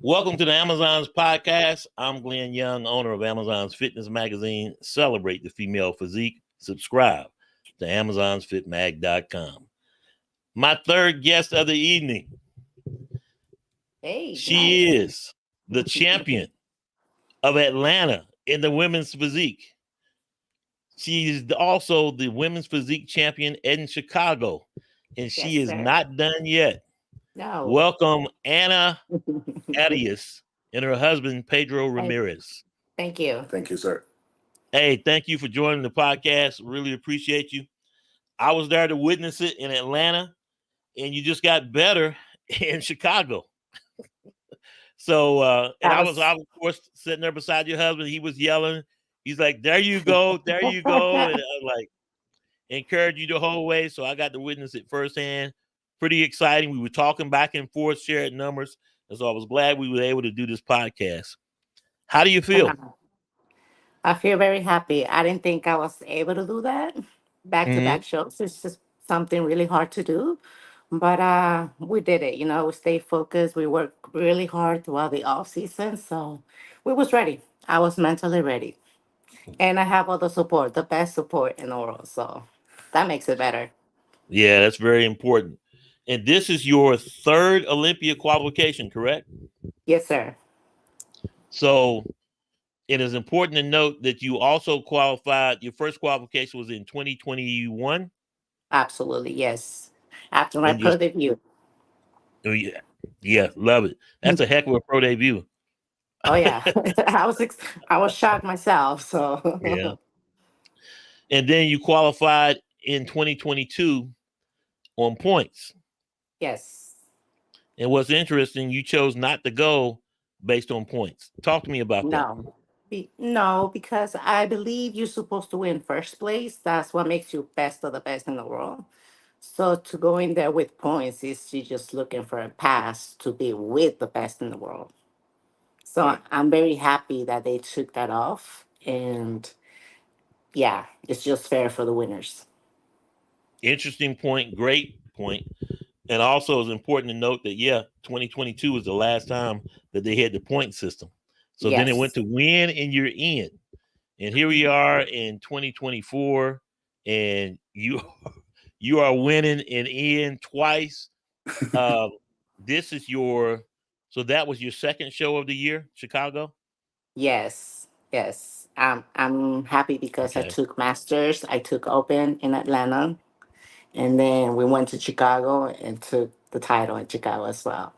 Welcome to the Amazon's podcast. I'm Glenn Young, owner of Amazon's fitness magazine. Celebrate the female physique. Subscribe to AmazonsFitMag.com. My third guest of the evening. Hey, She nice. is the champion of Atlanta in the women's physique. She's also the women's physique champion in Chicago, and Yes, she is sir. not done yet. No. Welcome, Anna Harias and her husband, Pedro Thank, Ramirez. thank you. Thank you, sir. Hey, thank you for joining the podcast. Really appreciate you. I was there to witness it in Atlanta, and you just got better in Chicago. So, and That I was was, of course, sitting there beside your husband. He was yelling. He's like, "There you go, there you go," and I like encouraged you the whole way. So I got to witness it firsthand. Pretty exciting. We were talking back and forth, sharing numbers, and so I was glad we were able to do this podcast. How do you feel? I feel very happy. I didn't think I was able to do that. Back to back Mm-hmm. shows. It's just something really hard to do. But we did it. We stayed focused. We worked really hard throughout the off season. So we was ready. I was mentally ready. And I have all the support, the best support in the world. So that makes it better. Yeah, that's very important. And this is your third Olympia qualification, correct? Yes, sir. So it is important to note that you also qualified. Your first qualification was in 2021, Absolutely. Yes. After my and you, pro debut. oh, yeah, love it. That's a heck of a pro debut. Oh yeah, I was shocked myself. Yeah, So and then you qualified in 2022 on points. yes, And what's interesting, you chose not to go based on points. Talk to me about that. no, no, because I believe you're supposed to win first place. That's what makes you best of the best in the world. So to go in there with points is you just looking for a pass to be with the best in the world. So I'm very happy that they took that off, and yeah, it's just fair for the winners. Interesting point, great point. And also, it's important to note that, yeah, 2022 was the last time that they had the point system. So then it went Yes. to win and you're in. And here we are in 2024, and you you are winning and in twice. Um, this is your so that was your second show of the year, Chicago. Yes, yes. I'm happy because I Okay. took masters. I took open in Atlanta, and then we went to Chicago and took the title in Chicago as well.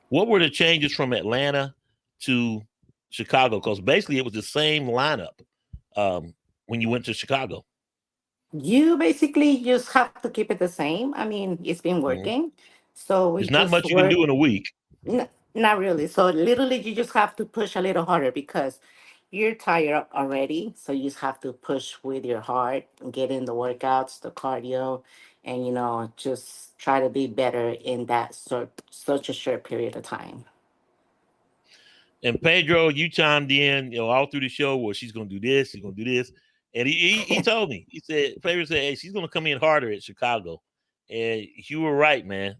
What were the changes from Atlanta to Chicago? Because basically it was the same lineup when you went to Chicago. You basically just have to keep it the same. I mean, it's been Mhm. working, so we There's not just much you can work. do in a week. Not really. So literally, you just have to push a little harder because you're tired already. So you just have to push with your heart, get in the workouts, the cardio, and just try to be better in that such a short period of time. And Pedro, you chimed in, all through the show where she's gonna do this, she's gonna do this. And he told me, he said, Pedro said, hey, she's gonna come in harder at Chicago. And you were right, man.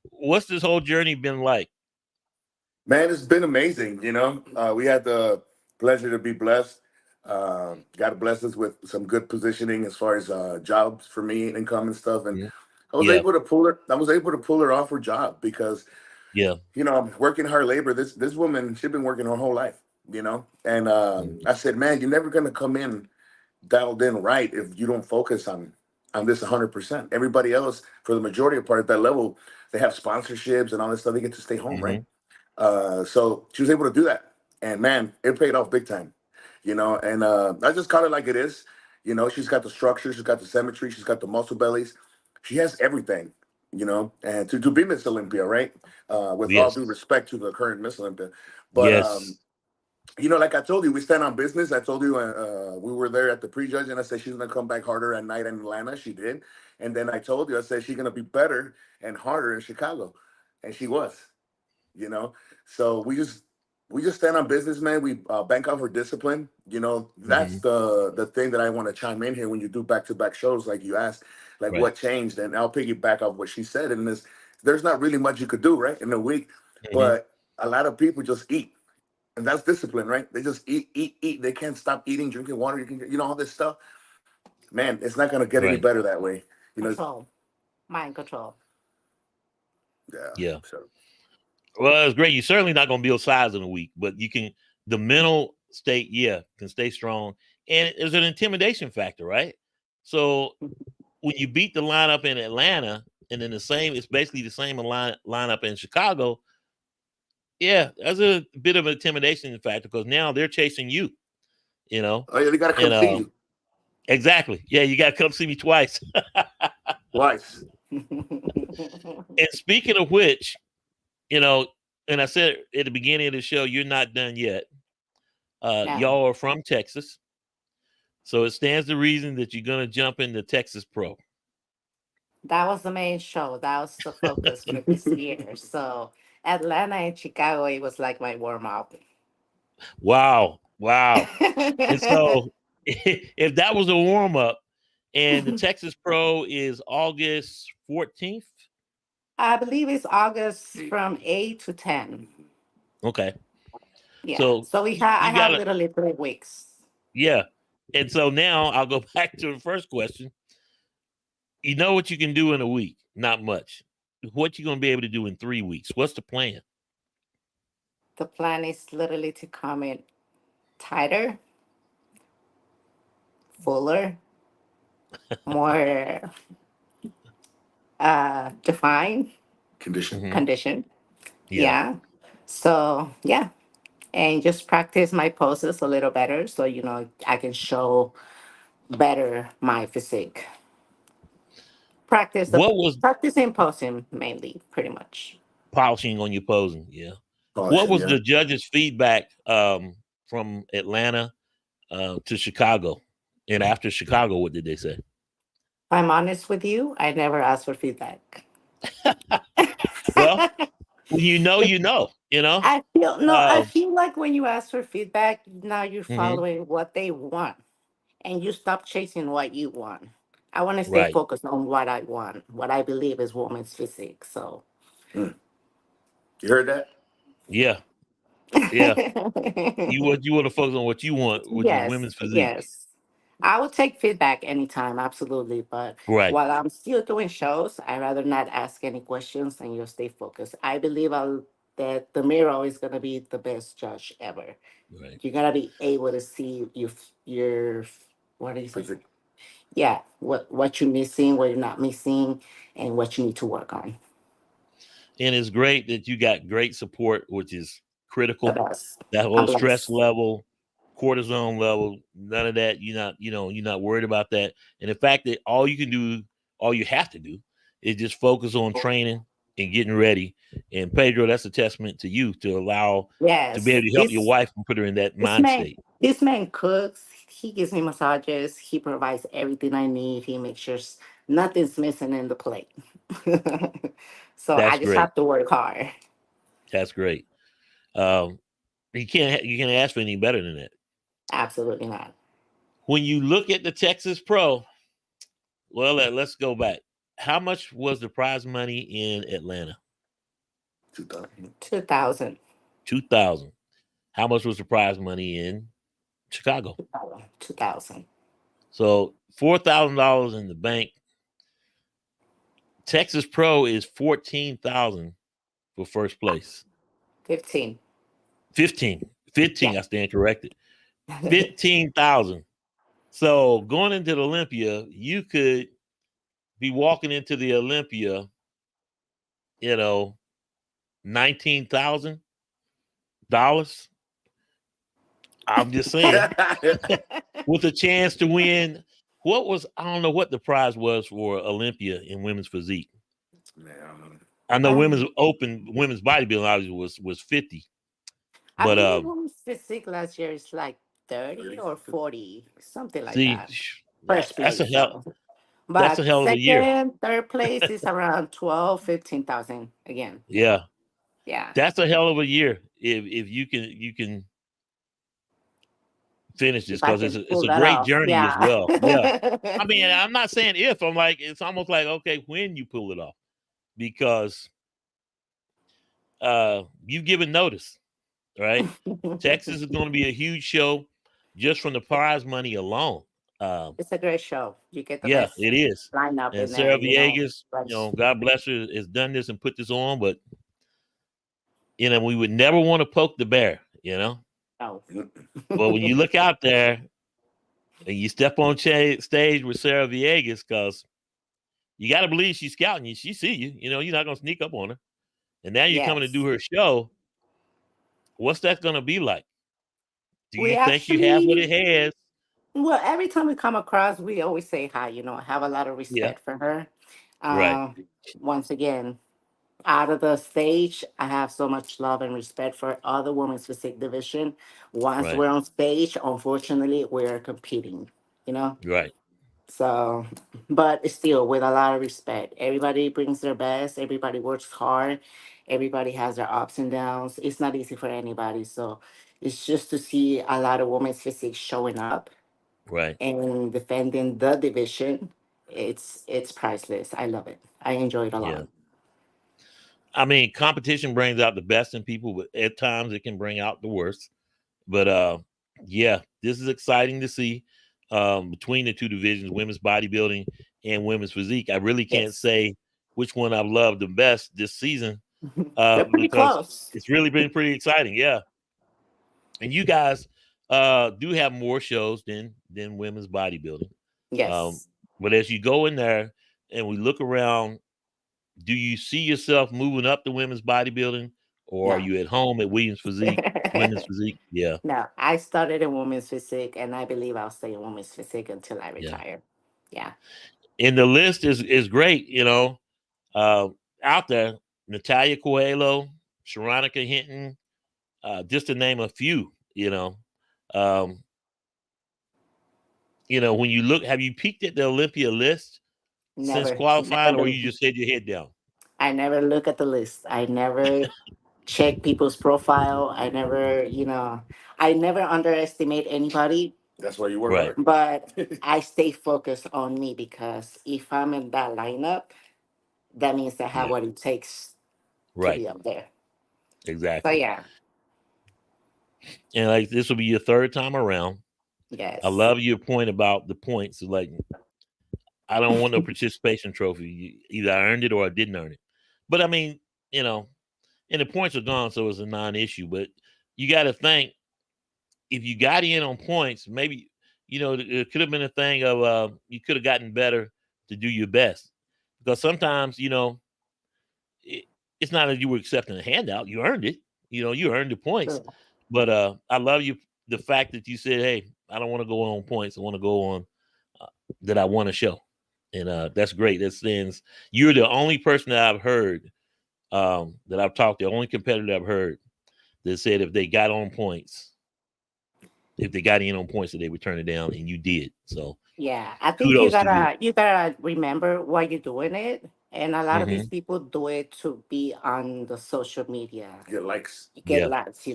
What's this whole journey been like? Man, it's been amazing. We had the pleasure to be blessed. God to bless us with some good positioning as far as jobs for me, income and stuff. And Yeah. I was Yeah, able to pull her. I was able to pull her off her job because yeah. I'm working hard labor. This woman, she's been working her whole life. And Mhm. I said, man, you're never gonna come in dialed in right if you don't focus on this 100%. Everybody else, for the majority of part at that level, they have sponsorships and all this stuff. They get to stay home, right? Mhm. So she was able to do that, and man, it paid off big time. And I just call it like it is. She's got the structure, she's got the symmetry, she's got the muscle bellies, she has everything. And to be Miss Olympia, right? With all Yes. due respect to the current Miss Olympia, but Yes. like I told you, we stand on business. I told you we were there at the prejudge, and I said she's gonna come back harder at night in Atlanta. She did, and then I told you I said she's gonna be better and harder in Chicago, and she was. you know. So we just stand on business, man. We bank off our discipline. That's Mhm. the thing that I want to chime in here when you do back to back shows, like you asked, like Right. what changed, and I'll piggyback off what she said. And there's not really much you could do, right, in a week. Mhm. But a lot of people just eat, and that's discipline, right? They just eat, eat, eat. They can't stop eating, drinking water. All this stuff. Man, it's not gonna get any Right. better that way. Control, mind control. Yeah. Yeah. So Well, it's great. You're certainly not going to build size in a week, but you can. The mental state, yeah, can stay strong, and there's an intimidation factor, right? So when you beat the lineup in Atlanta, and then it's basically the same lineup in Chicago. Yeah, that's a bit of an intimidation factor because now they're chasing you, you know, oh yeah, they gotta come and see you exactly, yeah, you got to come see me twice. twice. And speaking of which, you know, and I said at the beginning of the show, you're not done yet. No, Y'all are from Texas, so it stands to reason that you're gonna jump into Texas Pro. that was the main show. That was the focus for this year. So Atlanta and Chicago, it was like my warm up. Wow, wow. And so, if that was a warm up, and the Texas Pro is August 14th, I believe it's August from 8 to 10. okay. Yeah. So So I you have gotta, literally 3 weeks. yeah. And so now I'll go back to the first question. You know what you can do in a week? Not much. What you gonna be able to do in 3 weeks? What's the plan? The plan is literally to come in tighter, fuller, more defined, Condition. Hmm. condition. Yeah. Yeah. So yeah. And just practice my poses a little better so I can show better my physique. What was Practicing posing mainly, pretty much. polishing on your posing? Yeah. What Polishing, was yeah. the judges' feedback from Atlanta to Chicago? And after Chicago, what did they say? If I'm honest with you, I never asked for feedback. Well, when you know, you know. You know. I feel no, I Uh, feel like when you ask for feedback, now you're mhm. following what they want and you stop chasing what you want. I want to stay Right. focused on what I want, what I believe is woman's physique. So Mm. You heard that? Yeah. Yeah. You want to focus on what you want, which is yes, women's physique. yes. I will take feedback anytime, absolutely. But Right. while I'm still doing shows, I rather not ask any questions and just stay focused. I believe that the mirror is gonna be the best judge ever. Right. You're gonna be able to see your what do you say? Physique. Yeah, what you're missing, what you're not missing, and what you need to work on. And it's great that you got great support, which is The critical. best. That I'm whole stress blessed. level, cortisone level, none of that. You're not worried about that. And the fact that all you have to do is just focus on training and getting ready. And Pedro, that's a testament to you to allow to be Yes, able to help your wife and put her in that this mind man state. this man cooks. He gives me massages. He provides everything I need. He makes sure nothing's missing in the plate. So I That's just great. have to work hard. That's great. Um, you can't ask for any better than that. Absolutely not. When you look at the Texas Pro, well, let's go back. How much was the prize money in Atlanta? 2000. 2000. 2,000. How much was the prize money in Chicago? 2000. So $4,000 in the bank. Texas Pro is 14,000 for first place. 15. 15. Yeah. 15. I stand corrected. 15,000. So going into the Olympia, you could be walking into the Olympia, you know, $19,000. I'm just saying, with a chance to win. I don't know what the prize was for Olympia in women's physique. Man, I know um, women's bodybuilding obviously was 50, I but believe women's physique last year is like 30 30. or 40, something like see, that. First that's a place. hell So, that's a but hell of a year. second, third place is around 12, 15,000 again. Yeah, Yeah. that's a hell of a year if you can finish this If I because can it's pull a that great off. journey as Yeah. well. Yeah, I mean, I'm not saying if. I'm like it's almost like okay when you pull it off because you've given notice, right? Texas is going to be a huge show just from the prize money alone. Um, It's a great show. You get the yeah, best it is. lineup And in there, Sarah you know. Villegas, Bunch. God bless her, has done this and put this on, but we would never want to poke the bear, No. But when you look out there and you step on stage with Sarah Villegas, because you got to believe she's scouting you. She see you. You're not going to sneak up on her. And now you're coming to do Yes. her show. What's that going to be like? Do We you think you have what it actually, has? well, every time we come across, we always say hi. You know, I have a lot of Yeah. respect for her. Right. Uh, Once again, out of the stage, I have so much love and respect for other women's physique division. Once Right. we're on stage, unfortunately, we're competing. You know, Right. so, but still with a lot of respect. Everybody brings their best. Everybody works hard. Everybody has their ups and downs. It's not easy for anybody. So, it's just to see a lot of women's physique showing up Right. and defending the division. It's priceless. I love it. I enjoy it a Yeah. lot. I mean, competition brings out the best in people, but at times it can bring out the worst. But yeah, this is exciting to see between the two divisions, women's bodybuilding and women's physique. I really can't Yes. say which one I've loved the best this season They're pretty because close. it's really been pretty exciting. Yeah. And you guys do have more shows than women's bodybuilding. Um, Yes. but as you go in there and we look around, do you see yourself moving up to women's bodybuilding, or are No. you at home at Williams Physique, women's physique? Yeah, No, I started in women's physique, and I believe I'll stay in women's physique until I yeah. retire. Yeah. And the list is great. Uh, out there, Natalia Coelho, Sharonica Hinton, just to name a few. Um, when you look, have you peeked at the Olympia list since Never qualifying, or do. you just had your head down? I never look at the list. I never check people's profile. I never underestimate anybody, That's why you work Right, hard. but I stay focused on me because if I'm in that lineup, that means I have yeah, what it takes to right, be up there. So exactly. yeah, And like this will be your third time around. I yes. love your point about the points. Like I don't want no participation trophy. Either I earned it or I didn't earn it. But I mean, you know, and the points are gone, so it's a non-issue. But you got to think if you got in on points, maybe it could have been a thing of you could have gotten better to do your best because sometimes it, it's not that you were accepting a handout; you earned it. You earned the points. True. But I love the fact that you said, "Hey, I don't want to go on points. I want to go on uh, that I want to show," and that's great. That stands. You're the only person that I've heard that I've talked to, the only competitor I've heard that said if they got on points, if they got in on points, that they would turn it down, and you did. So Yeah, I think you kudos to you. gotta you gotta remember why you're doing it, and a lot of these Hmm. people do it to be on the social media, Get likes. get Yeah, likes.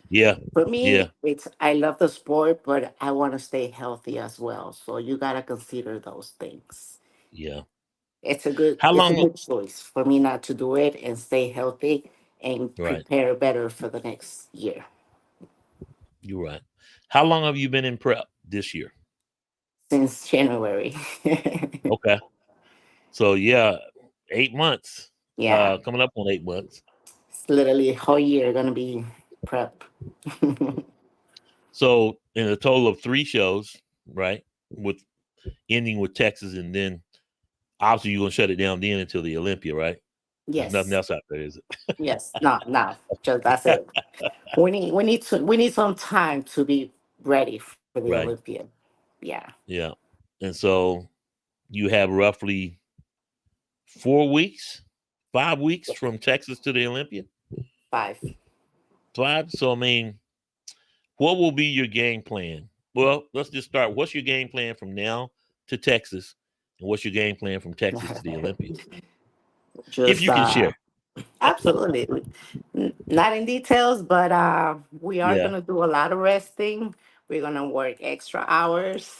yeah, For yeah, me, it's I love the sport, but I want to stay healthy as well. So you gotta consider those things. yeah. It's a good How it's a long? good choice for me not to do it and stay healthy and Right, prepare better for the next year. you're right. How long have you been in prep this year? Since January. Okay, so yeah, 8 months. Yeah, Coming up on 8 months. it's literally a whole year gonna be prep. So in a total of 3 shows, right? With ending with Texas, and then obviously you're gonna shut it down then until the Olympia, right? There's nothing Yes, else out there, is yes, no, just that's it? it. We need some time to be ready for the Right. Olympia. Yeah, Yeah. And so you have roughly 4 weeks, 5 weeks from Texas to the Olympia. 5. 5. So I mean, what will be your game plan? Well, let's just start. What's your game plan from now to Texas? And what's your game plan from Texas to the Olympia? If just you can share. absolutely. Not in details, but we are Yeah. gonna do a lot of resting. We're gonna work extra hours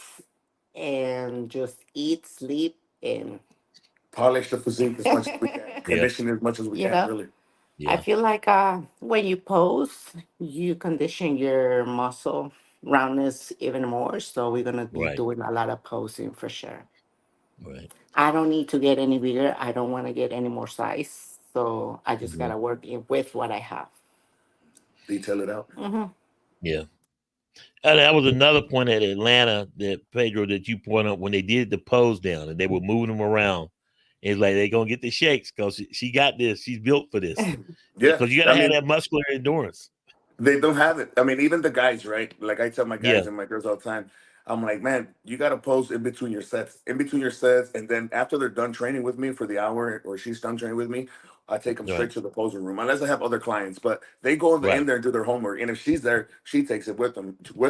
and just eat, sleep, and Polish the physique as much as we can. Yeah. Condition as much as we you can, know, really. I Yeah. feel like when you pose, you condition your muscle roundness even more. So we're gonna be Right. doing a lot of posing for sure. Right. I don't need to get any bigger. I don't want to get any more size. So I just Hmm. gotta work with what I have. Detail it out. Hmm. Yeah. And that was another point at Atlanta that Pedro that you pointed out when they did the pose down and they were moving them around. It's like they're gonna get the shakes because she got this. She's built for this. Yeah, Because you I gotta have mean, that muscular endurance. they don't have it. I mean, even the guys, right? Like I tell my Yeah. guys and my girls all the time, I'm like, man, you got to post in between your sets, and then after they're done training with me for the hour, or she's done training with me, I take them straight Right. to the posing room, unless I have other clients. But they go in Right. there and do their homework, and if she's there, she takes it with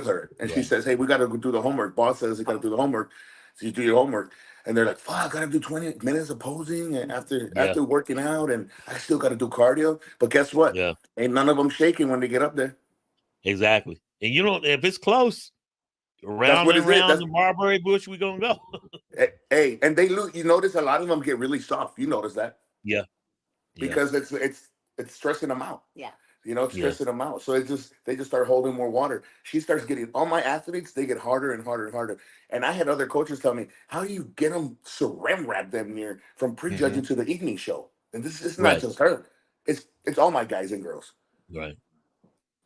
her, and she Right. says, hey, we got to do the homework. Boss says you got to do the homework, so you do your homework. And they're like, "Fuck, I gotta do 20 minutes of posing and Yeah. after working out, and I still gotta do cardio." But guess what? Yeah. Ain't none of them shaking when they get up there. Exactly. And you don't if it's close, That's round what and is it. round That's the Marbury bush, we gonna go. hey, and they lose. You notice a lot of them get really soft. You notice that Yeah. Yeah. because it's stressing them out. Yeah. You know, it's Yeah. stressing them out. So they just start holding more water. She starts getting all my athletes. They get harder and harder and harder. And I had other coaches tell me, "How do you get them saran wrap them near from Hmm. prejudging to the evening show?" And this is not Right. just her. It's all my guys and girls. Right.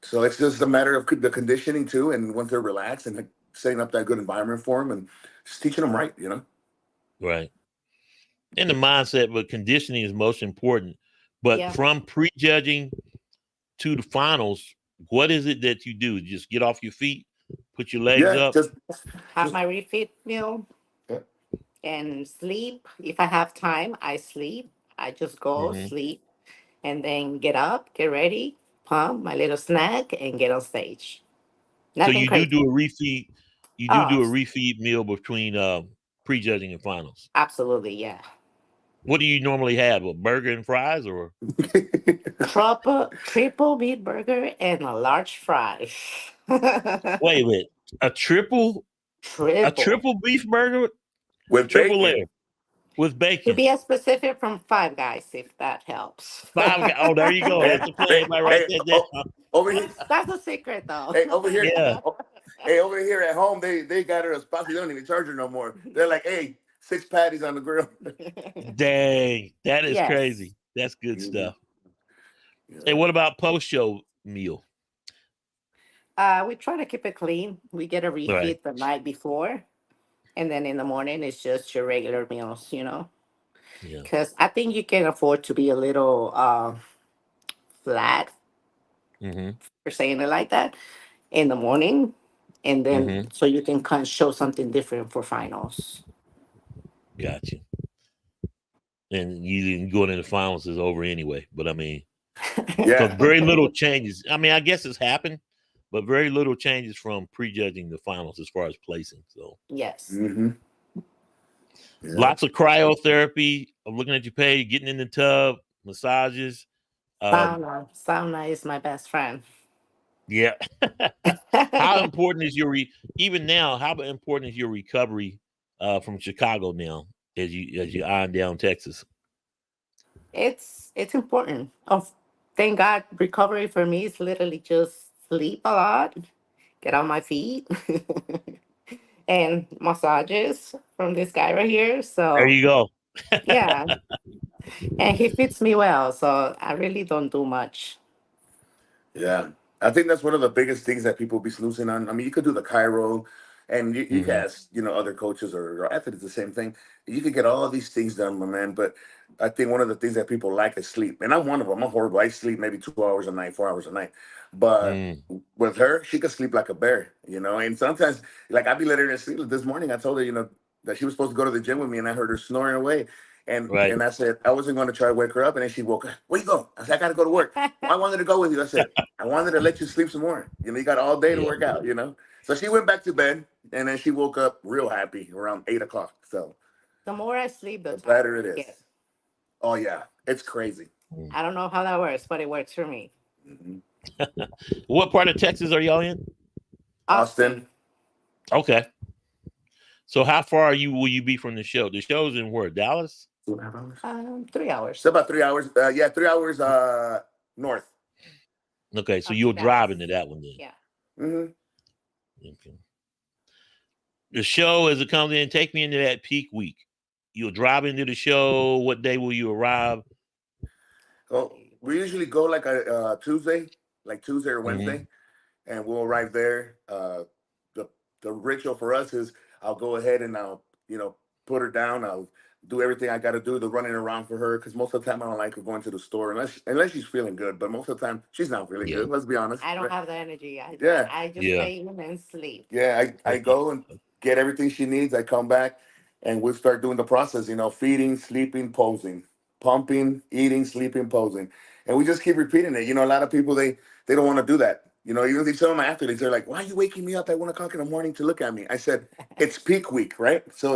So it's just a matter of the conditioning too, and once they're relaxed and like, setting up that good environment for them and just teaching them right. You know. Right. And the mindset, but conditioning is most important. But Yeah. from prejudging to the finals, what is it that you do? Just get off your feet, put your legs Yeah, up. Have just my refit meal yeah. and sleep. If I have time, I sleep. I just go Hmm. sleep and then get up, get ready, pump my little snack, and get on stage. So Nothing you do crazy. do a refeed. You do Oh, a refeed meal between prejudging and finals. absolutely, yeah. What do you normally have? A burger and fries, or Triple meat burger and a large fry. wait a minute, a triple a Triple. triple beef burger, With triple bacon. layer with To bacon. be as specific from Five Guys, if that helps. Five. Oh, there you go. Hey, That's the plan. hey, Everybody write hey, that oh, down. over here, That's a secret, though. hey, over here, Yeah. oh, hey, over here at home, they got her a spot. They don't even charge her no more. They're like, hey, 6 patties on the grill. Dang, that is Yes. crazy. That's good Mhm. stuff. Hey, Yeah, what about post show meal? We try to keep it clean. We get a Right. refit the night before, and then in the morning it's just your regular meals, Yeah. Because I think you can afford to be a little flat, Mm-hmm. for saying it like that, in the morning, and then Mm-hmm. so you can kind of show something different for finals. Gotcha. And you going in the finals is over anyway. But I mean, because yeah, very little changes. I mean, I guess it's happened, but very little changes from prejudging the finals as far as placing. So Yes. hmm yeah, lots of cryotherapy. I'm looking at your page, getting in the tub, massages. Um, Sauna is my best friend. yeah. How important is even now? How important is your recovery from Chicago now as you iron down Texas? It's important. Oh, thank God, recovery for me is literally just sleep a lot, get on my feet, and massages from this guy right here. There So you go. yeah, and he fits me well. So I really don't do much. yeah. I think that's one of the biggest things that people be snoozing on. I mean, you could do the Cairo, and you can Hmm. ask, other coaches or athletes the same thing. You could get all these things done, my man. But I think one of the things that people lack is sleep, and I'm one of them. I'm horrible. I sleep maybe 2 hours a night, 4 hours a night. But Mm, with her, she could sleep like a bear, And sometimes, like I'd be letting her sleep. This morning, I told her, that she was supposed to go to the gym with me, and I heard her snoring away. And right. and I said I wasn't going to try to wake her up, and then she woke up. Where you go? I said I got to go to work. Well, I wanted to go with you. I said I wanted to let you sleep some more. You got all day to Yeah. work out. So she went back to bed, and then she woke up real happy around 8 o'clock. So The more I sleep, the the tired better it I is. get. Oh yeah, it's crazy. Mm. I don't know how that works, but it works for me. hmm What part of Texas are y'all in? Austin, Austin, Okay. So how far will you be from the show? The show's in where? Dallas? 2.5 hours. 3 It's hours. about 3 hours. Yeah, 3 hours. North. Okay, so Not too you'll bad. drive into that one then. Yeah. Mm-hmm. Okay. The show as it comes in, take me into that peak week. You'll drive into the show. What day will you arrive? Well, we usually go like a Tuesday, like Tuesday or Mm-hmm. Wednesday, and we'll arrive there. The the ritual for us is I'll go ahead and I'll put her down. I'll do everything I got to do, the running around for her, because most of the time I don't like her going to the store unless she's feeling good. But most of the time she's not feeling Yeah. good. Let's be honest. I don't Right? have the energy. Yeah, I just Yeah. lay in and sleep. yeah. I go and get everything she needs. I come back, and we start doing the process. Feeding, sleeping, posing, pumping, eating, sleeping, posing, and we just keep repeating it. A lot of people they don't want to do that. Even these some of my athletes, they're like, "Why are you waking me up at 1 o'clock in the morning to look at me?" I said, "It's peak week, right? So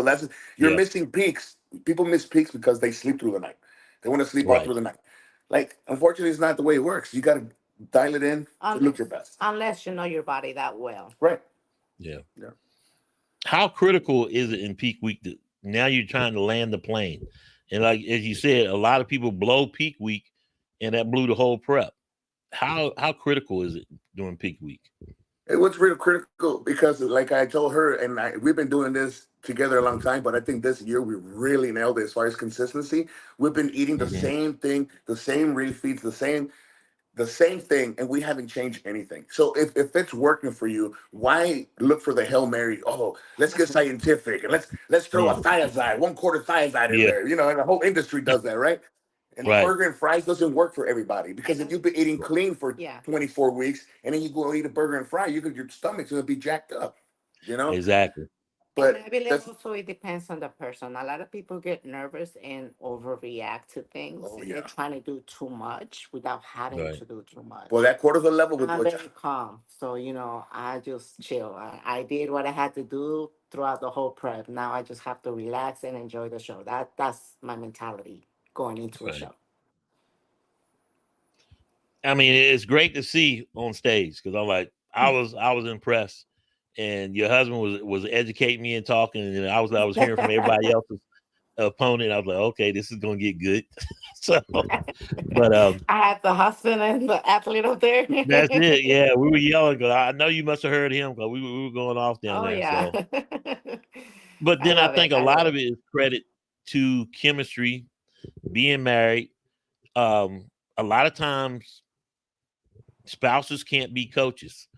you're Yeah. missing peaks. People miss peaks because they sleep through the night. They want to sleep all Right. through the night. Like, unfortunately, it's not the way it works. You got to dial it in to look your Unless best, unless you know your body that well. right? Yeah. Yeah. How critical is it in peak week that now you're trying to land the plane? And like as you said, a lot of people blow peak week and that blew the whole prep. How critical is it during peak week? It was real critical because, like I told her, and we've been doing this together a long time, but I think this year we really nailed it as far as consistency. We've been eating the Mm-hmm. same thing, the same refeeds, the same thing, and we haven't changed anything. So if it's working for you, why look for the Hail Mary? Oh, let's get scientific and let's throw a Yeah. thiazide, 1/4 thiazide in Yeah. there. And the whole industry does that, right? And Right. burger and fries doesn't work for everybody I because if know. you've been eating clean for Yeah. 24 weeks and then you go eat a burger and fry, your stomach's gonna be jacked up, you know. Exactly. And I But believe that's also it depends on the person. A lot of people get nervous and overreact to things, oh and they're yeah. trying to do too much without having Right. to do too Well, much. that cortisol level with I'm which very calm, so I just chill. I did what I had to do throughout the whole prep. Now I just have to relax and enjoy the show. That's my mentality going into a Right. show. I mean, it's great to see on stage because I'm like, I was impressed, and your husband was educating me and talking, and I was hearing from everybody else's opponent. I was like, okay, this is gonna get good. So, but I had the husband and the athlete up there. that's it. Yeah, we were yelling. 'Cause I know you must have heard him because we were going off down Oh there. yeah. So, but I then I love it. think a I love lot it. of it is credit to chemistry, being married. Um, a lot of times spouses can't be coaches.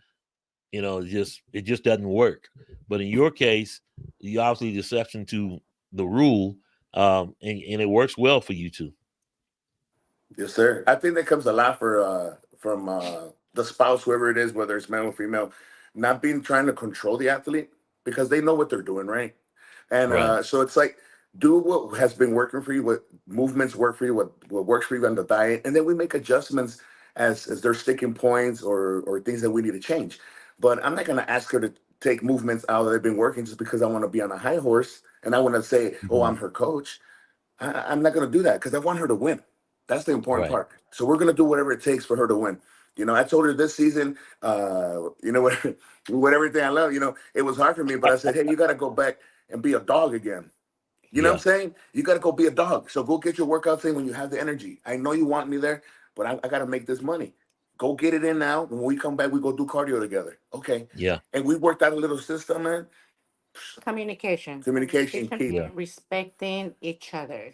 It just doesn't work. But in your case, you obviously the exception to the rule, and it works well for you two. yes, sir. I think that comes a lot from the spouse, whoever it is, whether it's male or female, not being trying to control the athlete because they know what they're doing, right? And Right. so it's like do what has been working for you, what movements work for you, what works for you on the diet, and then we make adjustments as their sticking points or things that we need to change. But I'm not gonna ask her to take movements out that have been working just because I want to be on a high horse and I want to say, oh, Mhm. I'm her coach. I'm not going to do that because I want her to win. That's the important Right. part. So we're going to do whatever it takes for her to win. I told her this season, what, with everything I love, it was hard for me, but I said, hey, you got to go back and be a dog again. You know what I'm Yeah. saying? You got to go be a dog. So go get your workouts in when you have the energy. I know you want me there, but I got to make this money. Go get it in now. When we come back, we go do cardio together. Okay. Yeah. And we worked out a little system, man. Communication. Communication Communication key. Yeah. and respecting each other.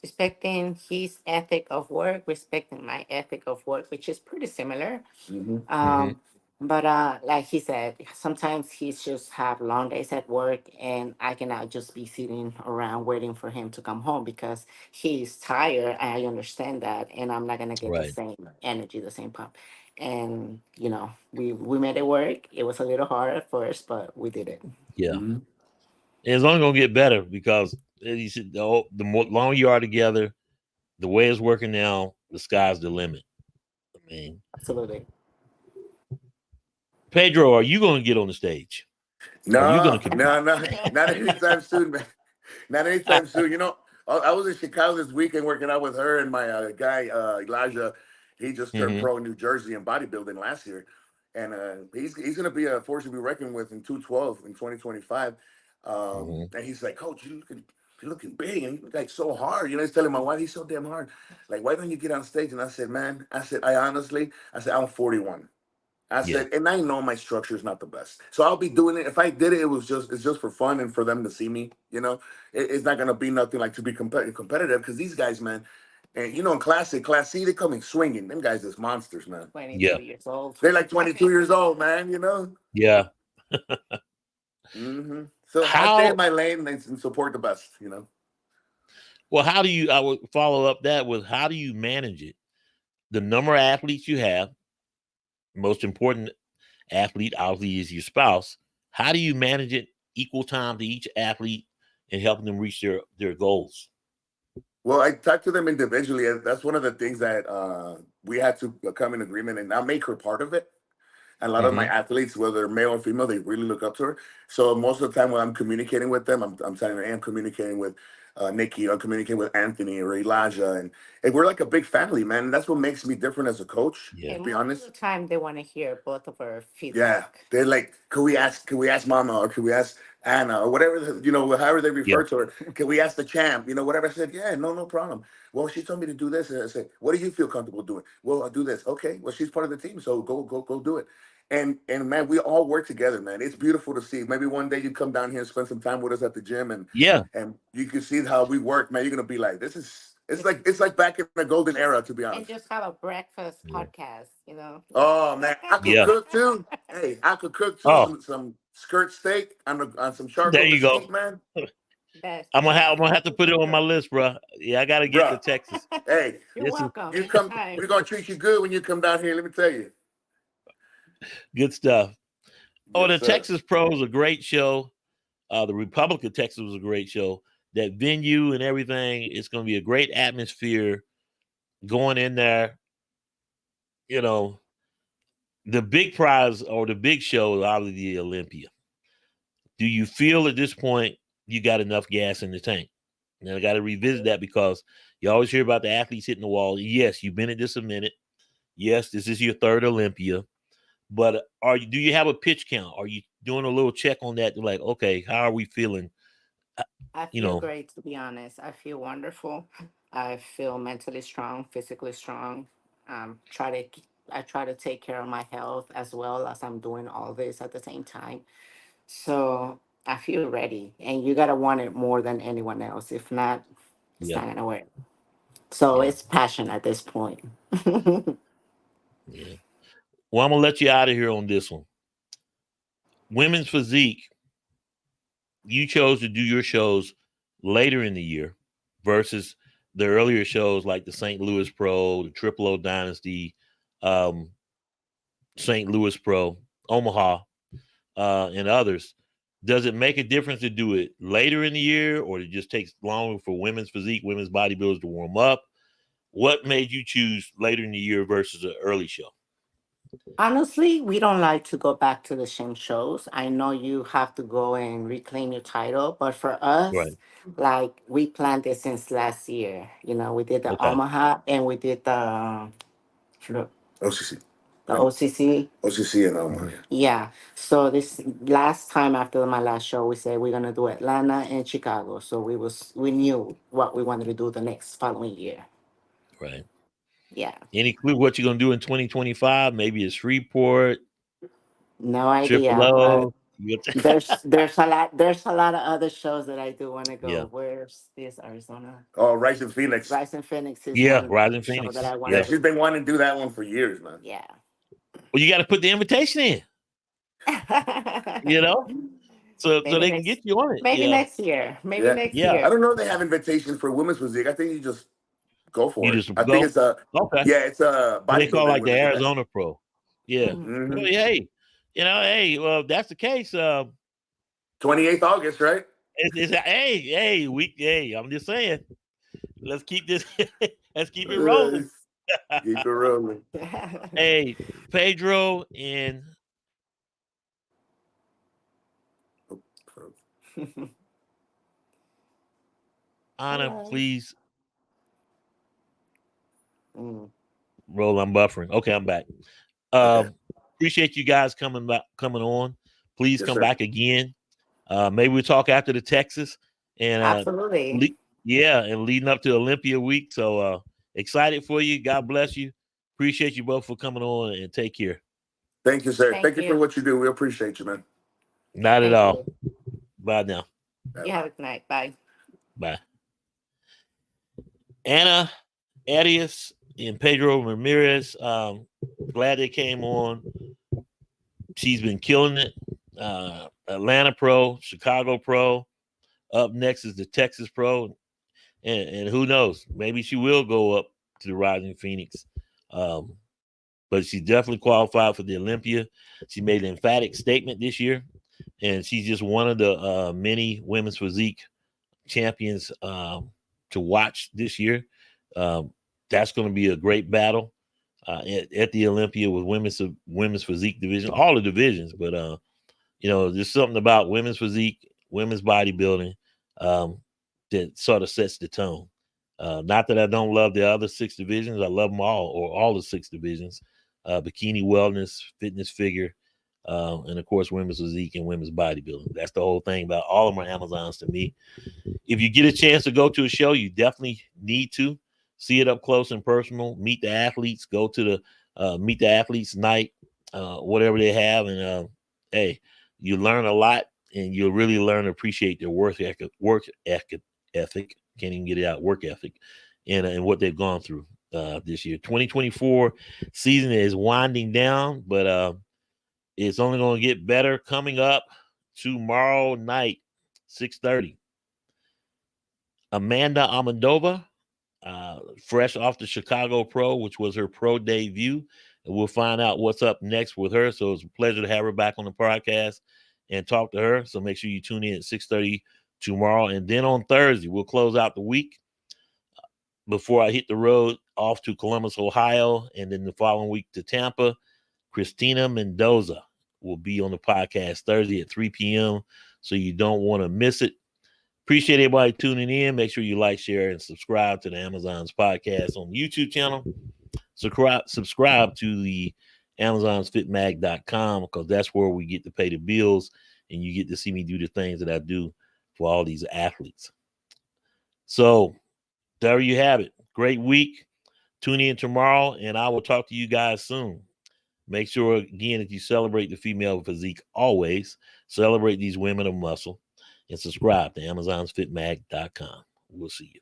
Respecting his ethic of work, respecting my ethic of work, which is pretty similar. Hmm. Hmm. Um, but like he said, sometimes he's just have long days at work, and I cannot just be sitting around waiting for him to come home because he's tired. I understand that, and I'm not gonna get the Right. same energy, the same pump. And we made it work. It was a little hard at first, but we did it. Yeah. Hmm. And it's only gonna get better because as you said, the more longer you are together, the way it's working now, the sky's the limit. I mean, Absolutely. Pedro, are you gonna get on the stage? Are you gonna No, compete? no, no, not anytime soon, man. Not anytime soon. I was in Chicago this weekend working out with her and my guy Elijah. He just turned Hmm. pro in New Jersey in bodybuilding last year, and he's going to be a force to be reckoned with in 212 in 2025. Hmm. And he's like, Coach, you're looking big and you look like so hard. You know, he's telling my wife, he's so damn hard. Like, why don't you get on stage? And I said, man, I said, I'm 41. I Yeah. said, and I know my structure is not the best, so I'll be doing it. If I did it, it's just for fun and for them to see me. You know, it's not gonna be nothing like to be competitive because these guys, man, and you know, in class C, they coming swinging. Them guys is monsters, man. Yeah. 22 years old. They're like 22 years old, man. You know. Yeah. So I stay in How my lane and support the best. You know. well, how do you I would follow up that with how do you manage it? The number of athletes you have, most important athlete obviously is your spouse. How do you manage it equal time to each athlete and helping them reach their goals? Well, I talked to them individually. That's one of the things that we had to come in agreement, and I make her part of it. And a lot of my Mm-hmm. athletes, whether male or female, they really look up to her. So most of the time when I'm communicating with them, I'm telling her, I'm communicating with Nikki, I'm communicating with Anthony or Elijah, and we're like a big family, man. And that's what makes me different as a coach. Yeah. To And be most of the honest, time, they want to hear both of our yeah, feedback. they're like, can we ask Mama or can we ask Anna or whatever, you know, however they Yeah. refer to her. Can we ask the champ? You know, whatever. I said, yeah, no problem. Well, she told me to do this, and I said, what do you feel comfortable doing? Well, I'll do this. Okay. Well, she's part of the team, so go do it. And man, we all work together, man. It's beautiful to see. Maybe one day you come down here and spend some time with us at the gym, Yeah. and you can see how we work, man. You're gonna be like, this is it's like back in the golden era, to be And honest. just have a breakfast Yeah. podcast, you know. Oh man, I could Yeah. cook too. Hey, I could cook too. Oh, Some skirt steak on some there charcoal you go. mesquite, man. Best I'm thing. gonna have to put it on my list, bro. Yeah, I gotta get to Bruh, Texas. hey, You're This is welcome you come. anytime. We're gonna treat you good when you come down here. Let me tell you. good stuff. Oh, Yes, the sir. Texas Pro is a great show. The Republic of Texas was a great show. That venue and everything, it's gonna be a great atmosphere going in there. You know, the big prize or the big show is obviously the Olympia. Do you feel at this point you got enough gas in the tank? And I got to revisit that because you always hear about the athletes hitting the wall. Yes, you've been at this a minute. Yes, this is your third Olympia. But do you have a pitch count? Are you doing a little check on that? Like, okay, how are we feeling? Uh, I You feel know, great, to be honest. I feel wonderful. I feel mentally strong, physically strong. I try to take care of my health as well as I'm doing all this at the same time. So I feel ready, and you gotta want it more than anyone else. If not, it's yeah, not gonna work. So yeah, it's passion at this point. yeah. Well, I'm gonna let you out of here on this one. Women's physique. You chose to do your shows later in the year versus the earlier shows like the St. Louis Pro, the Triple O Dynasty, um, St. Louis Pro, Omaha, and others. Does it make a difference to do it later in the year, or it just takes longer for women's physique, women's bodybuilders to warm up? What made you choose later in the year versus an early show? Honestly, we don't like to go back to the same shows. I know you have to go and reclaim your title, but for Right. us, like we planned this since last year. You know, we did the Okay. Omaha and we did OCC, the OCC. OCC, and yeah. Yeah. So this last time after my last show, we said we're gonna do Atlanta and Chicago. So we knew what we wanted to do the next following year. Right. Yeah. Any clue what you're gonna do in 2025? Maybe it's Freeport, No Triple idea, but O. there's a lot of other shows that I do want to Yeah. go. Where's this Arizona? Oh, Rice and Phoenix. Rice and Phoenix is Yeah. one Rising show that I Phoenix. want Yeah, to Yeah. she's do. been wanting to do that one for years, man. Yeah. Well, you got to put the invitation in, you know, so maybe they can get next you on it. maybe Yeah. next year. Maybe Yeah, next Yeah. I year. don't know if they have invitations for women's physique. I think you just go You for it. just I think go. it's a Okay. yeah, it's a What they call bodybuilding like the women's event. Arizona Pro. Yeah. Mhm. Mm-hmm. Well, hey, hey, well, if that's the case. 28th August, right? Hey, I'm just saying. Let's keep this. Let's keep it rolling. Keep it rolling. Hey, Pedro and Anna, Hello. please Mm. roll. I'm buffering. Okay, I'm back. Okay. Appreciate you guys coming on. Please Yes, come sir. back again. Maybe we'll talk after the Texas. And Absolutely. yeah, and leading up to Olympia week. So excited for you. God bless you. Appreciate you both for coming on, and take care. Thank you, sir. Thank Thank you for you. what you do. We appreciate you, man. Not at Thank all. you. Bye now. You have a good night. Bye. Bye. Anna, Harias, and Pedro Ramirez. Glad they came on. She's been killing it. Atlanta Pro, Chicago Pro. Up next is the Texas Pro. And who knows? Maybe she will go up to the Rising Phoenix. But she definitely qualified for the Olympia. She made an emphatic statement this year, and she's just one of the many women's physique champions to watch this year. Um, that's going to be a great battle at the Olympia with women's physique division, all the divisions. But there's something about women's physique, women's bodybuilding that sort of sets the tone. Not that I don't love the other six divisions, I love them all, or all the six divisions: bikini, wellness, fitness, figure, and of course women's physique and women's bodybuilding. That's the whole thing about all of my Amazons to me. If you get a chance to go to a show, you definitely need to see it up close and personal. Meet the athletes. Go to the meet the athletes night, whatever they have, and hey, you learn a lot, and you'll really learn to appreciate their ethic. Can't even get it out. Work ethic, and what they've gone through this year. 2024 season is winding down, but it's only going to get better coming up tomorrow night, 6:30. Amanda Amandova, fresh off the Chicago Pro, which was her pro debut. And we'll find out what's up next with her. So it's a pleasure to have her back on the podcast and talk to her. So make sure you tune in at 6:30 tomorrow. And then on Thursday, we'll close out the week before I hit the road off to Columbus, Ohio, and then the following week to Tampa. Christina Mendoza will be on the podcast Thursday at 3 p.m. So you don't want to miss it. Appreciate everybody tuning in. Make sure you like, share, and subscribe to the Amazon's podcast on the YouTube channel. Subscribe to the AmazonsFitMag.com, because that's where we get to pay the bills, and you get to see me do the things that I do for all these athletes. So there you have it. Great week. Tune in tomorrow, and I will talk to you guys soon. Make sure, again, that you celebrate the female physique always. Celebrate these women of muscle. And subscribe to AmazonsFitMag.com. We'll see you.